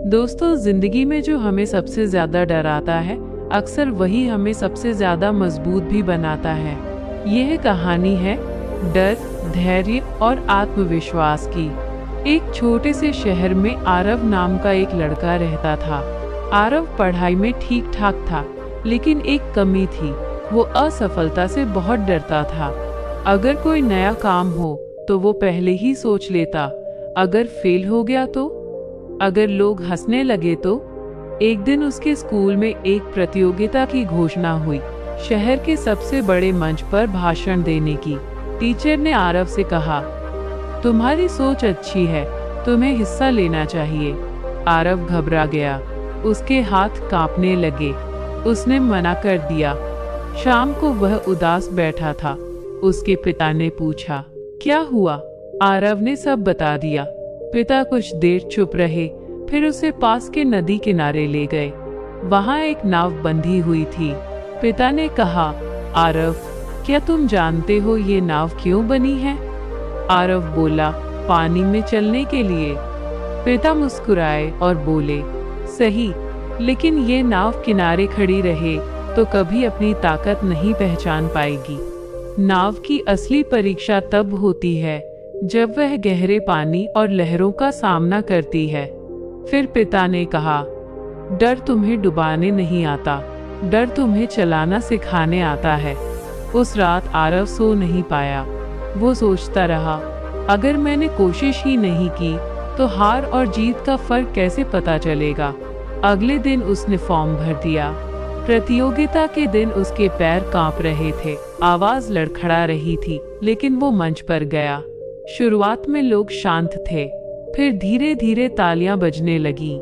दोस्तों, जिंदगी में जो हमें सबसे ज्यादा डराता है, अक्सर वही हमें सबसे ज्यादा मजबूत भी बनाता है। यह कहानी है डर, धैर्य और आत्मविश्वास की। एक छोटे से शहर में आरव नाम का एक लड़का रहता था। आरव पढ़ाई में ठीक ठाक था, लेकिन एक कमी थी, वो असफलता से बहुत डरता था। अगर कोई नया काम हो तो वो पहले ही सोच लेता, अगर फेल हो गया तो, अगर लोग हंसने लगे तो। एक दिन उसके स्कूल में एक प्रतियोगिता की घोषणा हुई, शहर के सबसे बड़े मंच पर भाषण देने की। टीचर ने आरव से कहा, तुम्हारी सोच अच्छी है, तुम्हें हिस्सा लेना चाहिए। आरव घबरा गया, उसके हाथ कांपने लगे। उसने मना कर दिया। शाम को वह उदास बैठा था। उसके पिता ने पूछा, क्या हुआ? आरव ने सब बता दिया। पिता कुछ देर चुप रहे, फिर उसे पास के नदी किनारे ले गए। वहां एक नाव बंधी हुई थी। पिता ने कहा, आरव, क्या तुम जानते हो ये नाव क्यों बनी है? आरव बोला, पानी में चलने के लिए। पिता मुस्कुराए और बोले, सही, लेकिन ये नाव किनारे खड़ी रहे तो कभी अपनी ताकत नहीं पहचान पाएगी। नाव की असली परीक्षा तब होती है जब वह गहरे पानी और लहरों का सामना करती है। फिर पिता ने कहा, डर तुम्हें डुबाने नहीं आता, डर तुम्हें चलाना सिखाने आता है। उस रात आरव सो नहीं पाया। वो सोचता रहा, अगर मैंने कोशिश ही नहीं की तो हार और जीत का फर्क कैसे पता चलेगा। अगले दिन उसने फॉर्म भर दिया। प्रतियोगिता के दिन उसके पैर कांप रहे थे, आवाज लड़खड़ा रही थी, लेकिन वो मंच पर गया। शुरुआत में लोग शांत थे, फिर धीरे धीरे तालियां बजने लगी।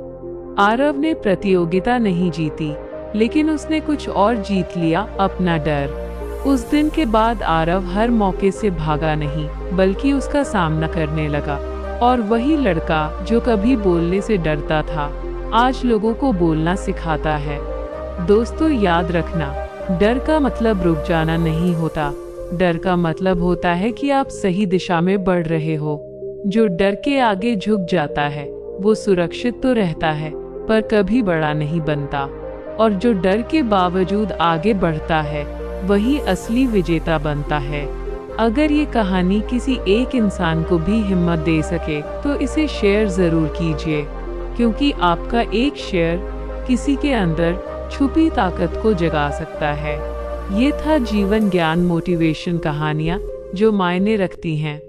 आरव ने प्रतियोगिता नहीं जीती, लेकिन उसने कुछ और जीत लिया, अपना डर। उस दिन के बाद आरव हर मौके से भागा नहीं, बल्कि उसका सामना करने लगा। और वही लड़का जो कभी बोलने से डरता था, आज लोगों को बोलना सिखाता है। दोस्तों, याद रखना, डर का मतलब रुक जाना नहीं होता। डर का मतलब होता है कि आप सही दिशा में बढ़ रहे हो। जो डर के आगे झुक जाता है वो सुरक्षित तो रहता है, पर कभी बड़ा नहीं बनता। और जो डर के बावजूद आगे बढ़ता है वही असली विजेता बनता है। अगर ये कहानी किसी एक इंसान को भी हिम्मत दे सके तो इसे शेयर जरूर कीजिए, क्योंकि आपका एक शेयर किसी के अंदर छुपी ताकत को जगा सकता है। ये था जीवन ज्ञान मोटिवेशन कहानियाँ जो मायने रखती हैं।